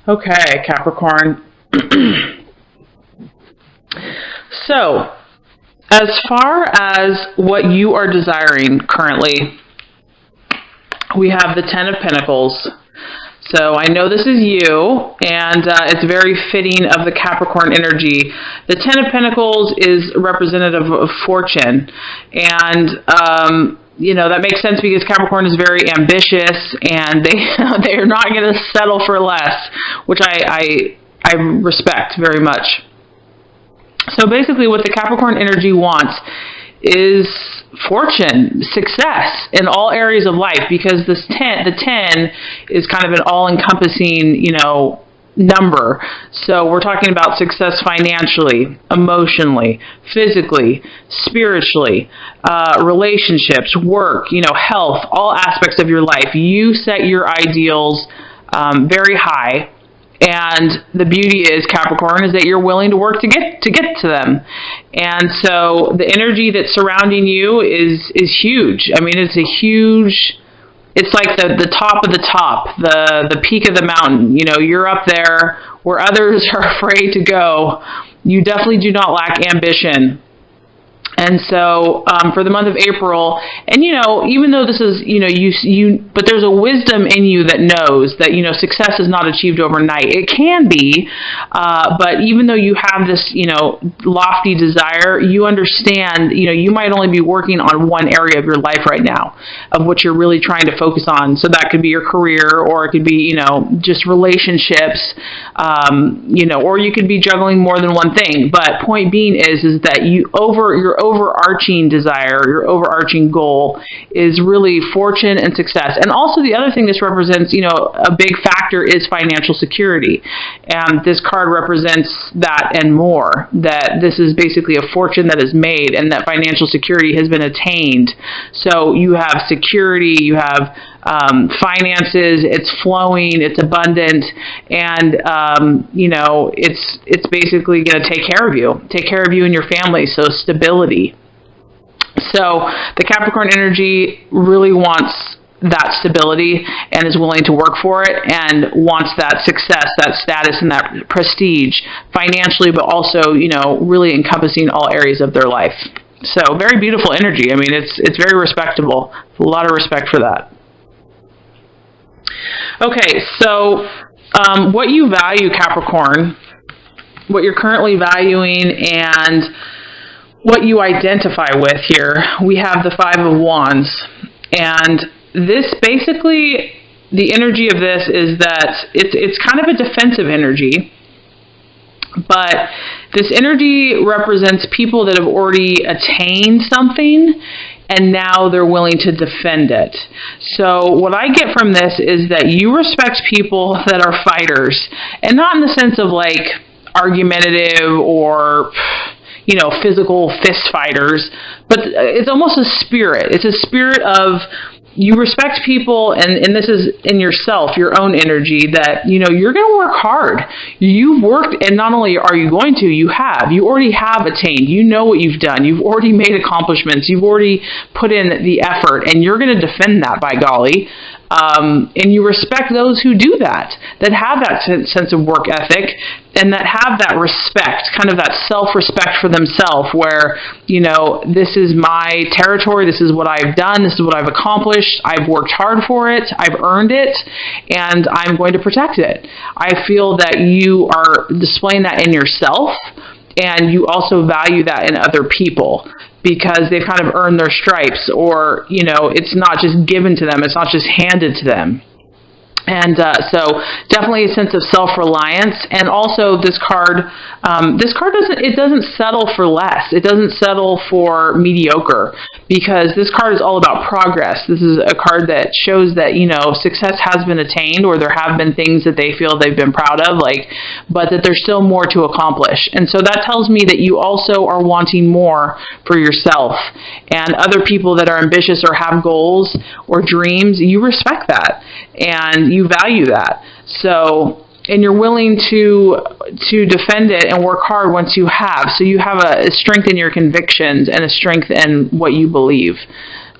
Okay, Capricorn. So, as far as what you are desiring currently, we have the Ten of Pentacles. So I know this is you, and it's very fitting of the Capricorn energy. The Ten of Pentacles is representative of fortune, and that makes sense because Capricorn is very ambitious, and they are not going to settle for less, which I respect very much. So basically, what the Capricorn energy wants is fortune, success in all areas of life, because the 10 is kind of an all-encompassing, number. So we're talking about success financially, emotionally, physically, spiritually, relationships, work, health, all aspects of your life. You set your ideals very high. And the beauty is, Capricorn, is that you're willing to work to get to them. And so the energy that's surrounding you is huge. I mean, it's like the top of the top, the peak of the mountain. You're up there where others are afraid to go. You definitely do not lack ambition. And so for the month of April, and even though this is but there's a wisdom in you that knows that success is not achieved overnight. It can be, but even though you have this lofty desire, you understand you might only be working on one area of your life right now of what you're really trying to focus on. So that could be your career, or it could be just relationships, or you could be juggling more than one thing. But point being is that your overarching desire, your overarching goal is really fortune and success. And also the other thing this represents, a big factor is financial security. And this card represents that and more, that this is basically a fortune that is made and that financial security has been attained. So you have security, you have finances, it's flowing, it's abundant, and it's basically going to take care of you and your family. So stability. So the Capricorn energy really wants that stability and is willing to work for it, and wants that success, that status, and that prestige financially, but also really encompassing all areas of their life. So very beautiful energy. I mean, it's very respectable. A lot of respect for that. Okay, so what you value, Capricorn, what you're currently valuing, and what you identify with here, we have the Five of Wands. And this basically, the energy of this is that it's kind of a defensive energy, but this energy represents people that have already attained something, and now they're willing to defend it. So what I get from this is that you respect people that are fighters, and not in the sense of like argumentative or physical fist fighters, but it's almost a spirit. It's a spirit of, you respect people, and this is in yourself, your own energy, that, you're going to work hard. You've worked, and not only are you going to, you already have attained. You know what you've done. You've already made accomplishments. You've already put in the effort, and you're going to defend that, by golly. And you respect those who do that have that sense of work ethic, and that have that respect, kind of that self-respect for themselves, where, this is my territory, this is what I've done, this is what I've accomplished, I've worked hard for it, I've earned it, and I'm going to protect it. I feel that you are displaying that in yourself, and you also value that in other people, because they've kind of earned their stripes, or, it's not just given to them, it's not just handed to them. And so definitely a sense of self-reliance. And also this card doesn't settle for less. It doesn't settle for mediocre, because this card is all about progress. This is a card that shows that, success has been attained, or there have been things that they feel they've been proud of, but that there's still more to accomplish. And so that tells me that you also are wanting more for yourself, and other people that are ambitious or have goals or dreams, you respect that. And you value that. So, and you're willing to defend it and work hard once you have. So you have a strength in your convictions and a strength in what you believe.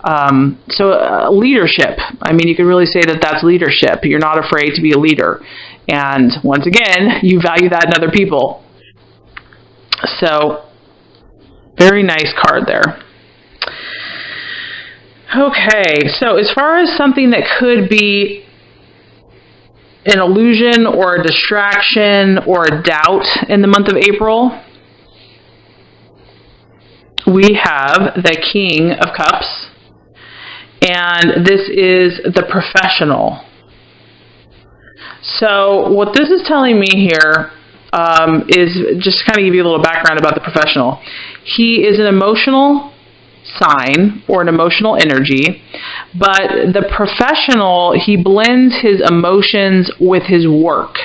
Leadership. I mean, you could really say that that's leadership. You're not afraid to be a leader. And once again, you value that in other people. So, very nice card there. Okay, so as far as something that could be an illusion or a distraction or a doubt in the month of April, we have the King of Cups, and this is the professional. So what this is telling me here is, just kind of give you a little background about the professional. He is an emotional sign or an emotional energy, but the professional, he blends his emotions with his work.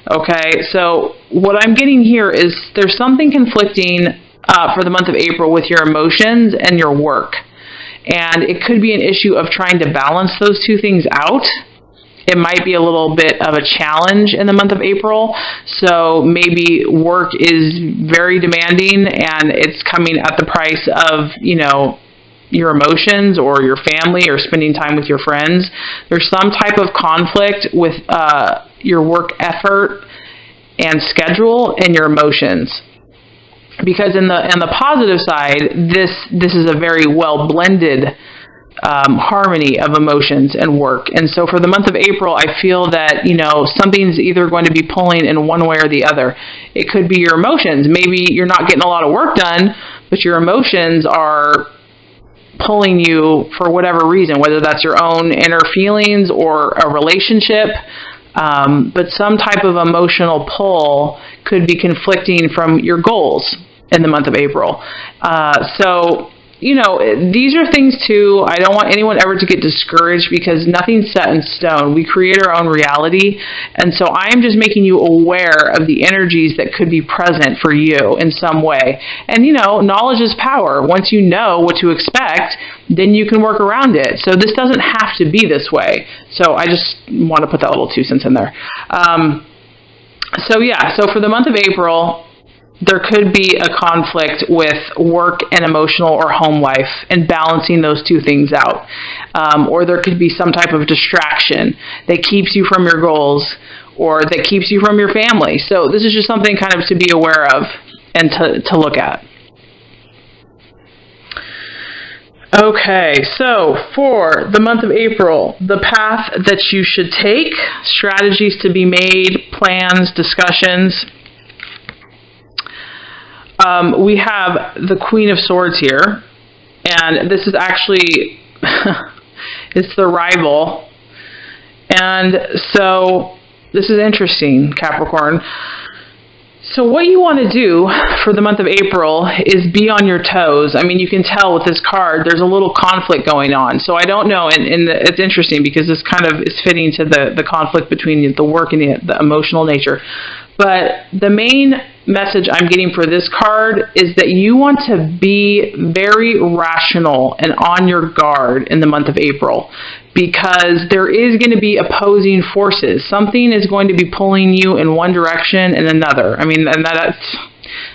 Okay, so what I'm getting here is there's something conflicting for the month of April with your emotions and your work. And it could be an issue of trying to balance those two things out. It might be a little bit of a challenge in the month of April. So maybe work is very demanding and it's coming at the price of, your emotions or your family or spending time with your friends. There's some type of conflict with your work effort and schedule and your emotions. Because on the positive side, this is a very well blended harmony of emotions and work. And so for the month of April, I feel that, something's either going to be pulling in one way or the other. It could be your emotions. Maybe you're not getting a lot of work done, but your emotions are pulling you for whatever reason, whether that's your own inner feelings or a relationship. But some type of emotional pull could be conflicting from your goals in the month of April. So, these are things too. I don't want anyone ever to get discouraged because nothing's set in stone. We create our own reality. And so I am just making you aware of the energies that could be present for you in some way. And, knowledge is power. Once you know what to expect, then you can work around it. So this doesn't have to be this way. So I just want to put that little 2 cents in there. So for the month of April, there could be a conflict with work and emotional or home life and balancing those two things out. Or there could be some type of distraction that keeps you from your goals or that keeps you from your family. So this is just something kind of to be aware of and to look at. Okay, so for the month of April, the path that you should take, strategies to be made, plans, discussions. We have the Queen of Swords here, and this is actually, it's the rival. And so this is interesting, Capricorn. So what you want to do for the month of April is be on your toes. I mean, you can tell with this card, there's a little conflict going on. So I don't know, and it's interesting because this kind of is fitting to the conflict between the work and the emotional nature. But the main message I'm getting for this card is that you want to be very rational and on your guard in the month of April, because there is going to be opposing forces. Something is going to be pulling you in one direction and another. I mean, and that's,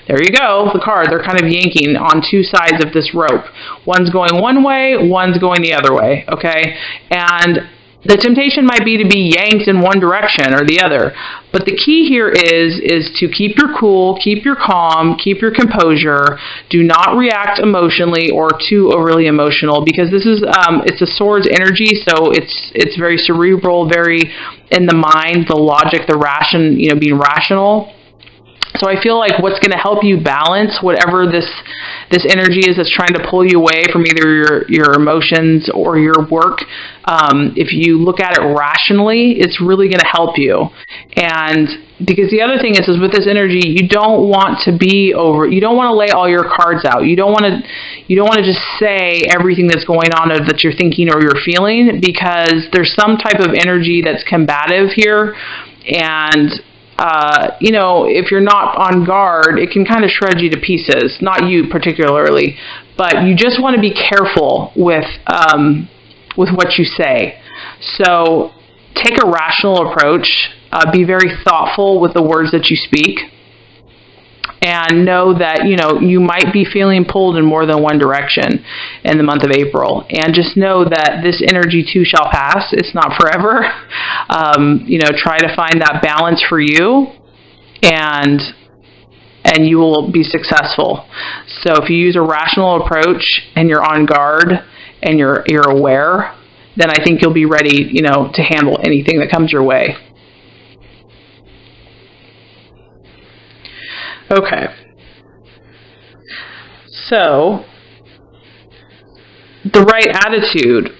there you go, the card. They're kind of yanking on two sides of this rope. One's going one way, one's going the other way, okay? And the temptation might be to be yanked in one direction or the other. But the key here is to keep your cool, keep your calm, keep your composure. Do not react emotionally or too overly emotional, because this is it's a sword's energy, so it's very cerebral, very in the mind, the logic, the ration, being rational. So I feel like what's going to help you balance whatever this energy is that's trying to pull you away from either your emotions or your work, if you look at it rationally, it's really going to help you. And because the other thing is with this energy, you don't want to you don't want to lay all your cards out. You don't want to just say everything that's going on or that you're thinking or you're feeling, because there's some type of energy that's combative here. And if you're not on guard, it can kind of shred you to pieces. Not you particularly, but you just want to be careful with what you say. So take a rational approach. Be very thoughtful with the words that you speak. And know that, you might be feeling pulled in more than one direction in the month of April. And just know that this energy too shall pass. It's not forever. Try to find that balance for you, and you will be successful. So if you use a rational approach and you're on guard and you're aware, then I think you'll be ready, to handle anything that comes your way. Okay. So, the right attitude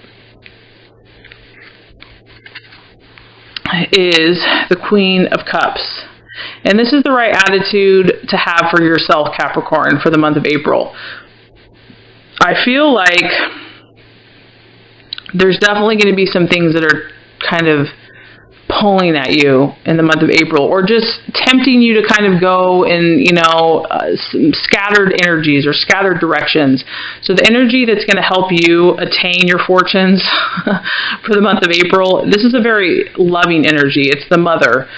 is the Queen of Cups. And this is the right attitude to have for yourself, Capricorn, for the month of April. I feel like there's definitely going to be some things that are kind of pulling at you in the month of April, or just tempting you to kind of go in, some scattered energies or scattered directions. So the energy that's going to help you attain your fortunes for the month of April, this is a very loving energy. It's the mother.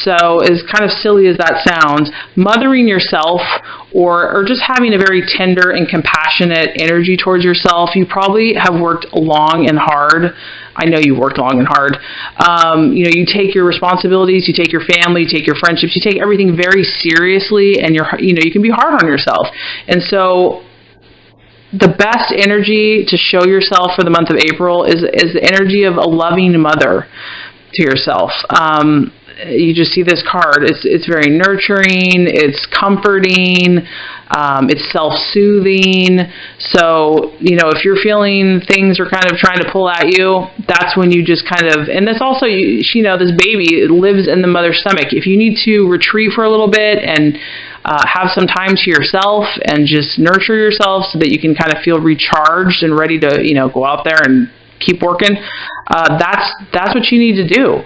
So as kind of silly as that sounds, mothering yourself or just having a very tender and compassionate energy towards yourself. You probably have worked long and hard. I know you worked long and hard. You take your responsibilities, you take your family, you take your friendships, you take everything very seriously, and you can be hard on yourself. And so the best energy to show yourself for the month of April is the energy of a loving mother to yourself. You just see this card. It's very nurturing. It's comforting. It's self-soothing. So, if you're feeling things are kind of trying to pull at you, that's when you just kind of, and this also, this baby lives in the mother's stomach. If you need to retreat for a little bit and have some time to yourself and just nurture yourself so that you can kind of feel recharged and ready to, go out there and keep working, that's what you need to do.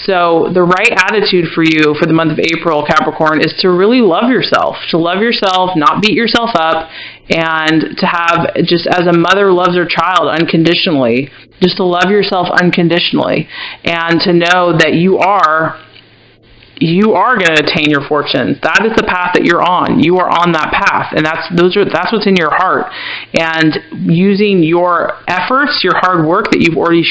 So the right attitude for you for the month of April, Capricorn, is to really love yourself, not beat yourself up, and to have, just as a mother loves her child unconditionally, just to love yourself unconditionally, and to know that you are going to attain your fortune. That is the path that you're on. You are on that path, and that's what's in your heart. And using your efforts, your hard work that you've already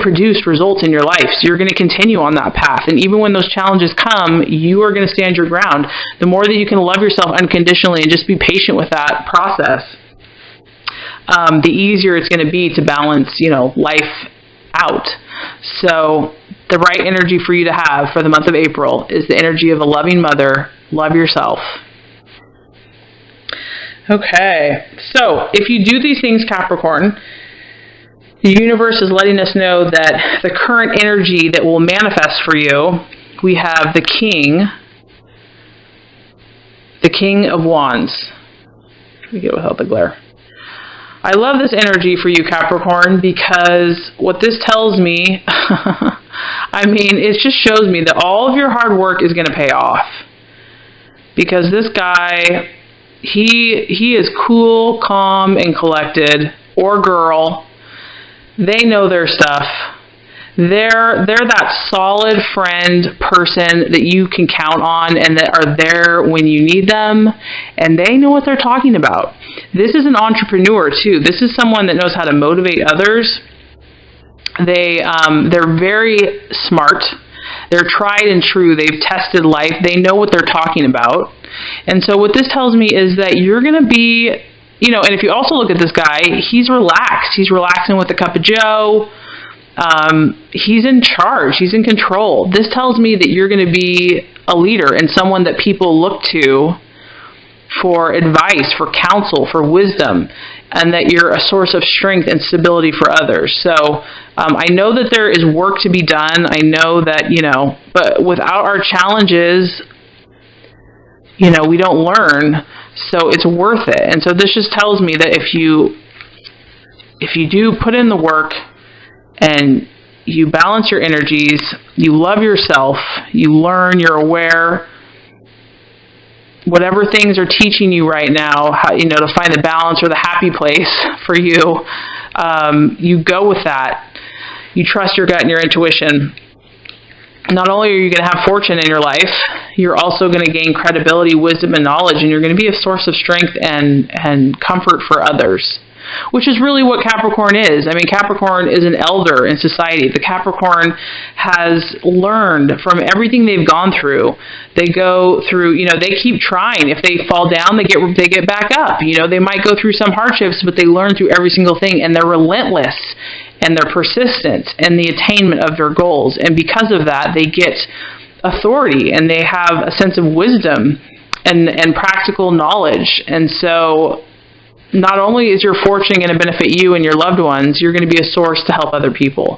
produced results in your life. So you're going to continue on that path. And even when those challenges come, you are going to stand your ground. The more that you can love yourself unconditionally and just be patient with that process, the easier it's going to be to balance, life out. So the right energy for you to have for the month of April is the energy of a loving mother. Love yourself. Okay. So if you do these things, Capricorn, the universe is letting us know that the current energy that will manifest for you, we have the King of Wands. Let me get without the glare. I love this energy for you, Capricorn, because what this tells me, it just shows me that all of your hard work is going to pay off. Because this guy, he is cool, calm, and collected, or girl. They know their stuff. They're that solid friend person that you can count on and that are there when you need them, and they know what they're talking about. This is an entrepreneur too. This is someone that knows how to motivate others. They're very smart. They're tried and true. They've tested life. They know what they're talking about. And so what this tells me is that you're going to be, and if you also look at this guy, he's relaxed. He's relaxing with a cup of joe. He's in charge. He's in control. This tells me that you're going to be a leader and someone that people look to for advice, for counsel, for wisdom, and that you're a source of strength and stability for others. So I know that there is work to be done. I know that, but without our challenges, we don't learn. So it's worth it. And so this just tells me that if you do put in the work and you balance your energies, you love yourself, you learn, you're aware, whatever things are teaching you right now, how, to find the balance or the happy place for you, you go with that. You trust your gut and your intuition. not only are you going to have fortune in your life, you're also going to gain credibility, wisdom, and knowledge, and you're going to be a source of strength and comfort for others, which is really what Capricorn is. I mean, Capricorn is an elder in society. The Capricorn has learned from everything they've gone through. They go through, they keep trying. If they fall down, they get back up. They might go through some hardships, but they learn through every single thing, and they're relentless, and they're persistent in the attainment of their goals. And because of that, they get authority, and they have a sense of wisdom and practical knowledge. And so not only is your fortune going to benefit you and your loved ones, you're going to be a source to help other people.